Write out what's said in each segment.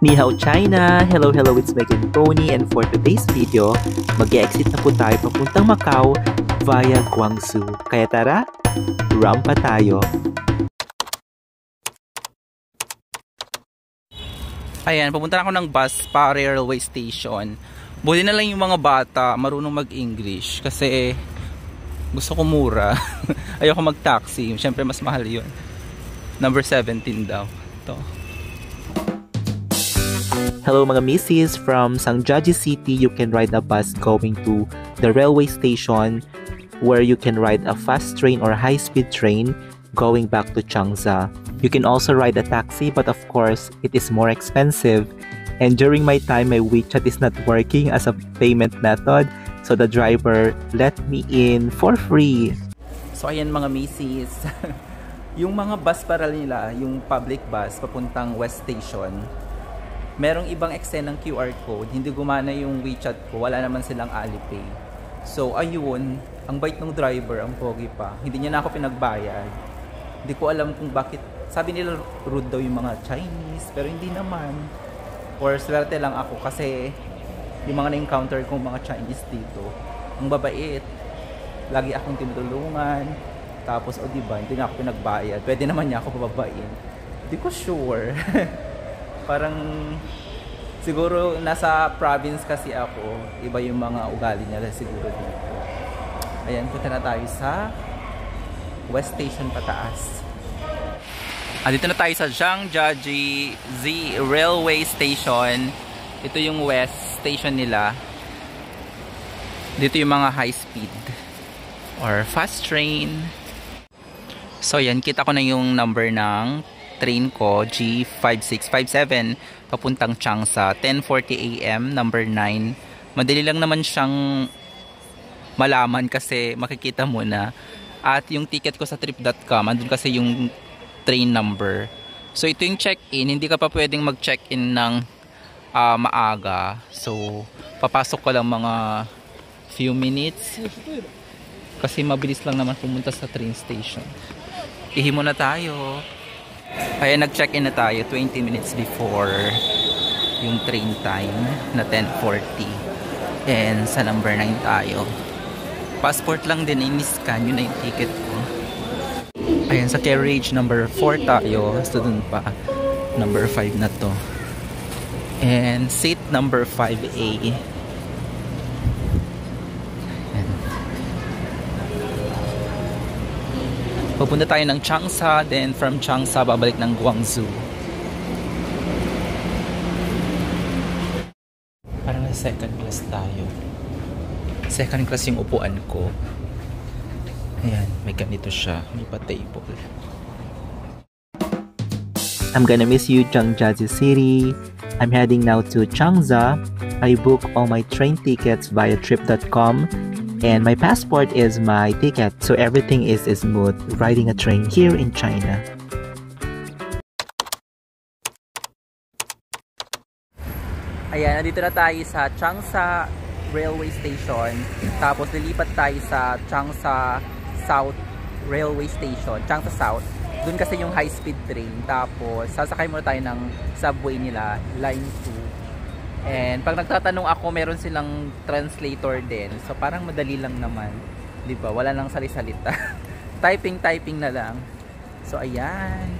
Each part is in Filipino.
Ni hao China! Hello, hello, it's Megan Tony, and for today's video, mag-e-exit na po tayo papuntang Macau via Guangzhou. Kaya tara, rampa tayo! Ayan, pupunta na ako ng bus para railway station. Buti na lang yung mga bata marunong mag-English kasi gusto ko mura. Ayoko mag-taxi, syempre mas mahal yun. Number 17 daw. Ito. Hello mga misis, from Sangjaji City, you can ride a bus going to the railway station where you can ride a fast train or high-speed train going back to Changsa. You can also ride a taxi, but of course, it is more expensive. And during my time, my WeChat is not working as a payment method, so the driver let me in for free. So ayan mga misis, yung mga bus para nila, yung public bus papuntang West Station, merong ibang eksena ng QR code, hindi gumana yung WeChat ko, wala naman silang Alipay. So ayun, ang bait ng driver, ang pogi pa, hindi niya na ako pinagbayad. Hindi ko alam kung bakit, sabi nila rude daw yung mga Chinese, pero hindi naman. Or swerte lang ako kasi yung mga na-encounter kong mga Chinese dito, ang babait, lagi akong tinutulungan, tapos o diba, hindi na ako pinagbayad, pwede naman niya ako pababain. Hindi ko sure. Parang siguro nasa province kasi ako, iba yung mga ugali nila siguro dito. Ayan, punta na tayo sa West Station pataas. Dito na tayo sa Zhangjiajie Railway Station. Ito yung West Station nila. Dito yung mga high speed or fast train. So yan, kita ko na yung number ng train ko, G5657, papuntang Changsa, 10:40 AM, number 9. Madali lang naman siyang malaman kasi makikita mo na. At yung ticket ko sa trip.com, andun kasi yung train number. So ito yung check-in, hindi ka pa pwedeng mag-check-in ng maaga. So papasok ko lang mga few minutes kasi mabilis lang naman pumunta sa train station. Ihi muna tayo. Kaya nag-check-in na tayo 20 minutes before yung train time na 10:40. And sa number 9 tayo. Passport lang din, in-scan yun na yung ticket ko. Ayan, sa carriage number 4 tayo. So dun pa, number 5 na to. And seat number 5A. Pupunta tayo ng Changsa, then from Changsa babalik ng Guangzhou. Parang na second class tayo. Second class yung upuan ko. Ayan, may ganito siya, may pa-table. I'm gonna miss you, Zhangjiajie City. I'm heading now to Changsa. I book all my train tickets via trip.com. And my passport is my ticket, so everything is smooth riding a train here in China. Ayan, nandito na tayo sa Changsa Railway Station. Tapos lilipat tayo sa Changsa South Railway Station, Changsa South. Doon kasi yung high-speed train. Tapos sasakay muna tayo ng subway nila, Line 2. And pag nagtatanong ako, meron silang translator din. So parang madali lang naman, 'di ba? Wala nang sali-salita. Typing na lang. So ayan.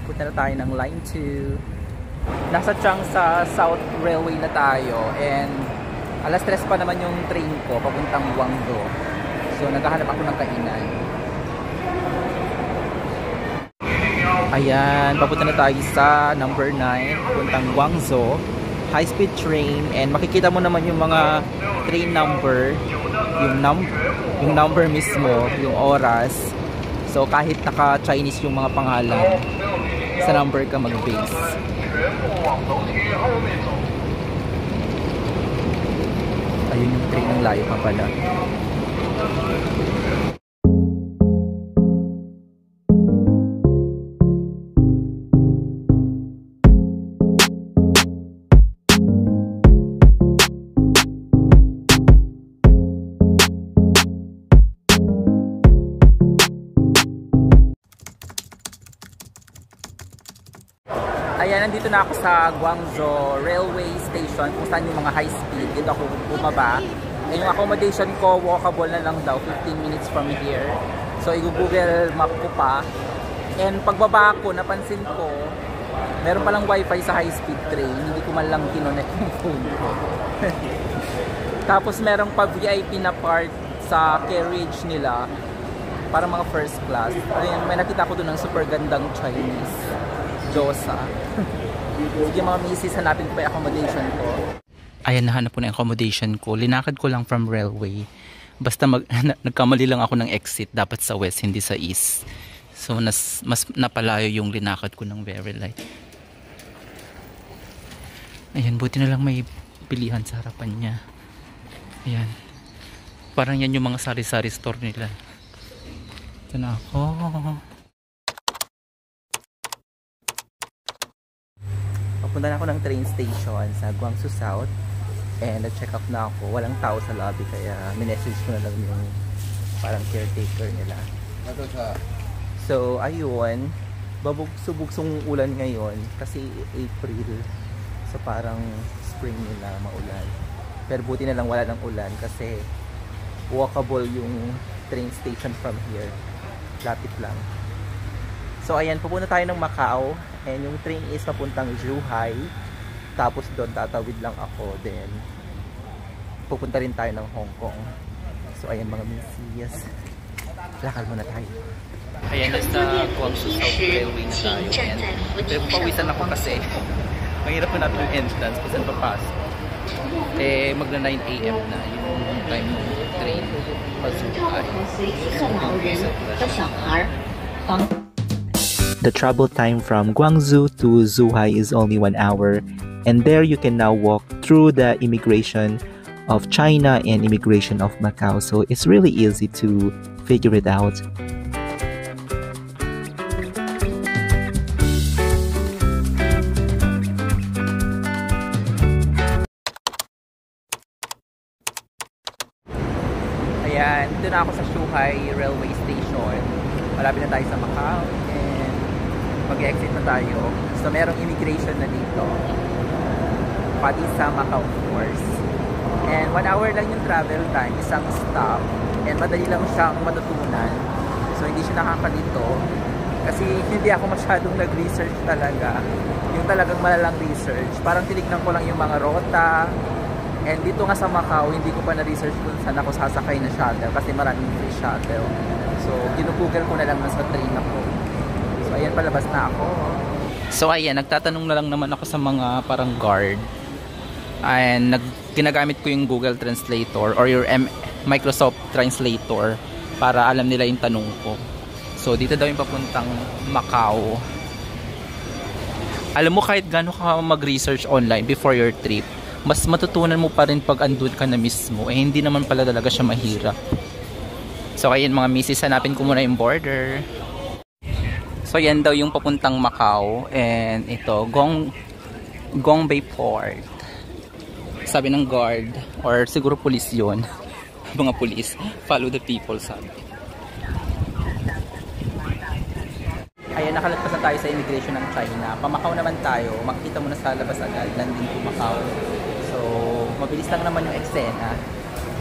Punta na tayo ng Line 2. Nasa Changsa South Railway na tayo. And alas 3 pa naman yung train ko papuntang Guangzhou. So naghahanap ako ng kainan. Ayan, papunta na tayo sa number 9, papuntang Guangzhou. High-speed train, and makikita mo naman yung mga train number, yung number mismo, yung oras. So kahit naka-Chinese yung mga pangalan, sa number ka mag-base. Ayun yung train ng layo pa pala. Ayan, nandito na ako sa Guangzhou Railway Station kung saan yung mga high speed. Dito ako bumaba. And yung accommodation ko, walkable na lang daw, 15 minutes from here. So, i-google map ko pa. And pagbaba ko, napansin ko, meron palang wifi sa high speed train. Hindi ko man lang kinonect yung phone ko. Tapos merong pa VIP na part sa carriage nila para mga first class. Ayun, may nakita ko doon ng super gandang Chinese Josa. Sige mga misis, hanapin ko pa yung accommodation ko. Ayan, nahanap ko na yung accommodation ko. Linakad ko lang from railway. Basta nagkamali lang ako ng exit. Dapat sa west, hindi sa east. So, mas napalayo yung linakad ko ng very light. Ayan, buti na lang may pilihan sa harapan niya. Ayan. Parang yan yung mga sari-sari store nila. Ito na ako. Papunta na ako ng train station sa Guangzhou South. And nag-check up na ako. Walang tao sa lobby kaya minessage ko na lang yung parang caretaker nila. So ayun, babugsong ulan ngayon kasi April. So parang spring nila maulan. Pero buti na lang wala ng ulan kasi walkable yung train station from here. Lapit lang. So ayan, pupunta tayo ng Macau. And yung train is papuntang Zhuhai. Tapos doon tatawid lang ako. Then pupunta rin tayo ng Hong Kong. So ayan mga misis, lakad muna tayo. Ayan, nasa Guangzhou South Railway na tayo. Ayan. Pero pawisan ako kasi mahirap na natin yung entrance kung saan papasok. Eh magna 9 AM na yung time ng train pa Zhuhai. The travel time from Guangzhou to Zhuhai is only 1 hour, and there you can now walk through the immigration of China and immigration of Macau. So it's really easy to figure it out. Ayan, dito na ako sa Zhuhai Railway Station. Malapit na tayo sa Macau. Mag-exit na tayo. So merong immigration na dito. Pati sa Macau, of course. And 1 hour lang yung travel time, isang stop. And madali lang siyang matutunan. So hindi siya nakakalito. Kasi hindi ako masyadong nag-research talaga. Yung talagang malalang research. Parang tinignan ko lang yung mga rota. And dito nga sa Macau, hindi ko pa na-research kung saan ako sasakay na shuttle. Kasi maraming free shuttle. So ginugoogle ko na lang nasa train ako. Ayan, palabas na ako. So ayan, nagtatanong na lang naman ako sa mga parang guard. And ginagamit ko yung Google Translator or your Microsoft Translator para alam nila yung tanong ko. So dito daw yung papuntang Macau. Alam mo, kahit gaano ka mag-research online before your trip, mas matutunan mo pa rin pag andun ka na mismo. Eh hindi naman pala talaga siya mahirap. So ayan mga misis, hanapin ko muna yung border. So yan daw yung papuntang Macau. And ito, Gongbei Port. Sabi ng guard, or siguro police yun. Mga police, follow the people, sabi. Ayan, nakalagpas na tayo sa immigration ng China. Pa-Macau naman tayo. Makikita mo na sa labas agad, landing to Macau. So mabilis lang naman yung eksena.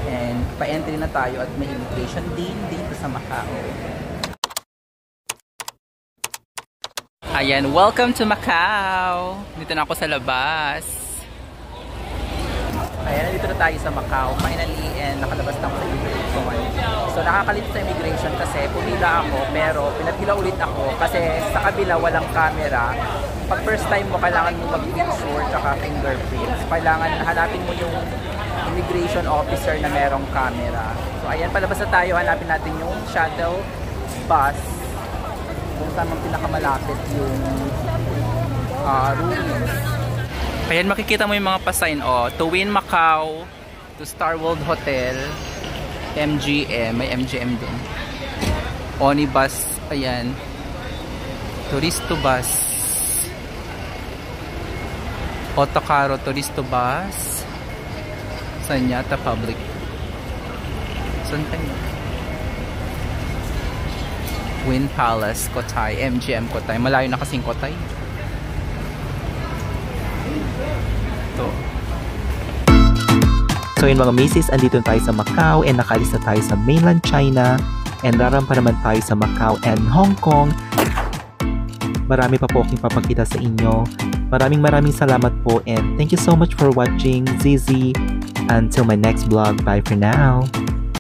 And pa-entry na tayo at may immigration din dito sa Macau. Ayan, welcome to Macau! Dito na ako sa labas. Ayan, nandito na tayo sa Macau. Finally, and nakalabas na ako sa immigration. So, nakakalito sa immigration kasi pumila ako, pero pinapila ulit ako kasi sa kabila walang camera. Pag first time mo, kailangan mo mag-picture tsaka fingerprints. Kailangan hanapin mo yung immigration officer na merong camera. So, ayan, palabas na tayo. Hanapin natin yung shuttle bus kung saan ang pinakamalapit yung rooms. Ayan, makikita mo yung mga pa-sign to Win Macau, to Star World Hotel, MGM, may MGM din. Onibus, ayan. Turisto bus. Otokaro Turisto bus. Sanyata Public. Saan tayo? Win Palace, Kotay, MGM Kotay. Malayo na kasing Kotay. So yun mga misis, andito tayo sa Macau and nakalis na tayo sa mainland China and rarampa naman tayo sa Macau and Hong Kong. Marami pa po akong papakita sa inyo. Maraming salamat po and thank you so much for watching. Zizi. Until my next vlog. Bye for now.